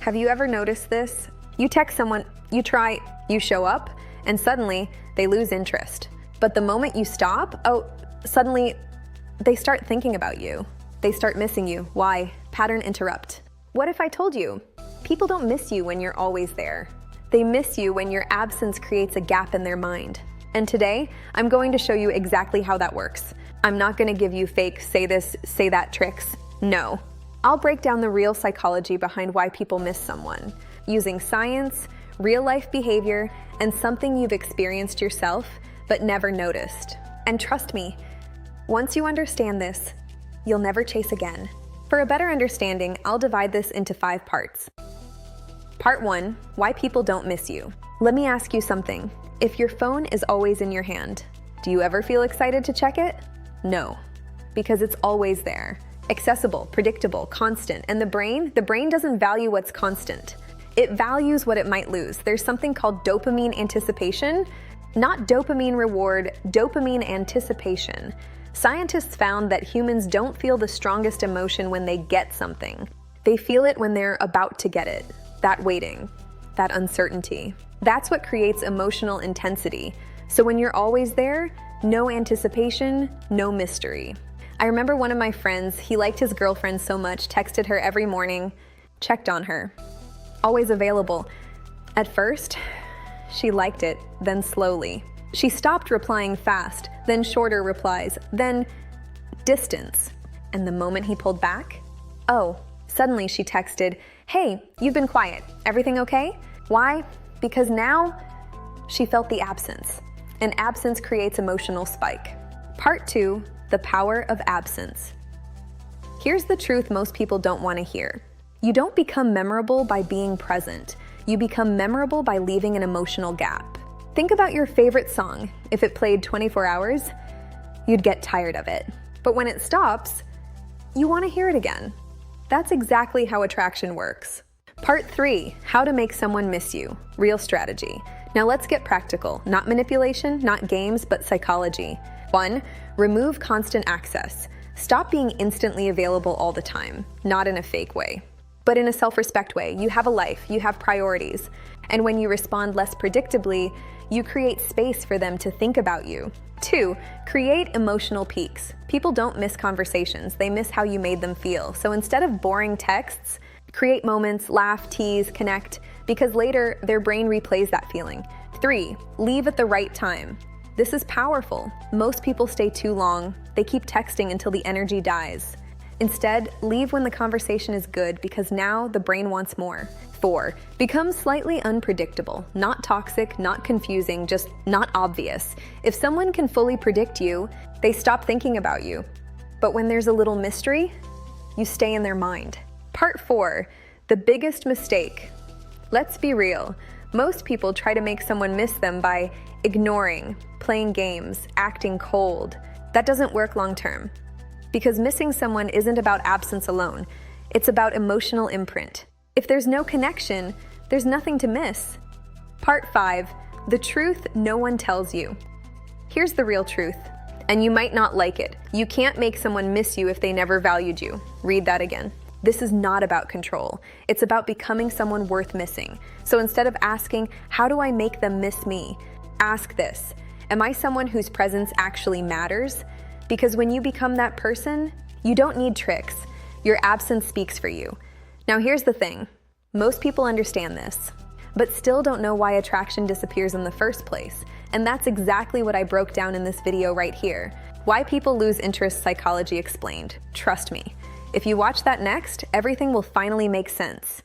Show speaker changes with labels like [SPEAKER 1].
[SPEAKER 1] Have you ever noticed this? You text someone, you try, you show up, and suddenly they lose interest. But the moment you stop, suddenly they start thinking about you. They start missing you. Why? Pattern interrupt. What if I told you? People don't miss you when you're always there. They miss you when your absence creates a gap in their mind. And today, I'm going to show you exactly how that works. I'm not going to give you fake say this, say that tricks. No. I'll break down the real psychology behind why people miss someone, using science, real-life behavior, and something you've experienced yourself but never noticed. And trust me, once you understand this, you'll never chase again. For a better understanding, I'll divide this into 5 parts. Part 1, why people don't miss you. Let me ask you something. If your phone is always in your hand, do you ever feel excited to check it? No, because it's always there. Accessible, predictable, constant. And the brain doesn't value what's constant. It values what it might lose. There's something called dopamine anticipation, not dopamine reward, dopamine anticipation. Scientists found that humans don't feel the strongest emotion when they get something. They feel it when they're about to get it. That waiting, that uncertainty. That's what creates emotional intensity. So when you're always there, no anticipation, no mystery. I remember one of my friends, he liked his girlfriend so much, texted her every morning, checked on her. Always available. At first, she liked it, then slowly. She stopped replying fast, then shorter replies, then distance. And the moment he pulled back, suddenly she texted, "Hey, you've been quiet. Everything okay?" Why? Because now she felt the absence. And absence creates emotional spike. Part 2, the power of absence. Here's the truth most people don't want to hear. You don't become memorable by being present. You become memorable by leaving an emotional gap. Think about your favorite song. If it played 24 hours, you'd get tired of it. But when it stops, you want to hear it again. That's exactly how attraction works. Part 3, how to make someone miss you. Real strategy. Now let's get practical. Not manipulation, not games, but psychology. 1, remove constant access. Stop being instantly available all the time. Not in a fake way, but in a self-respect way. You have a life, you have priorities. And when you respond less predictably, you create space for them to think about you. 2, create emotional peaks. People don't miss conversations, they miss how you made them feel. So instead of boring texts, create moments, laugh, tease, connect, because later their brain replays that feeling. 3, leave at the right time. This is powerful. Most people stay too long. They keep texting until the energy dies. Instead, leave when the conversation is good because now the brain wants more. 4, become slightly unpredictable. Not toxic, not confusing, just not obvious. If someone can fully predict you, they stop thinking about you. But when there's a little mystery, you stay in their mind. Part 4, the biggest mistake. Let's be real. Most people try to make someone miss them by ignoring, playing games, acting cold. That doesn't work long term. Because missing someone isn't about absence alone. It's about emotional imprint. If there's no connection, there's nothing to miss. Part 5, the truth no one tells you. Here's the real truth, and you might not like it. You can't make someone miss you if they never valued you. Read that again. This is not about control. It's about becoming someone worth missing. So instead of asking, how do I make them miss me? Ask this, am I someone whose presence actually matters? Because when you become that person, you don't need tricks. Your absence speaks for you. Now here's the thing. Most people understand this, but still don't know why attraction disappears in the first place. And that's exactly what I broke down in this video right here. Why people lose interest, psychology explained. Trust me. If you watch that next, everything will finally make sense.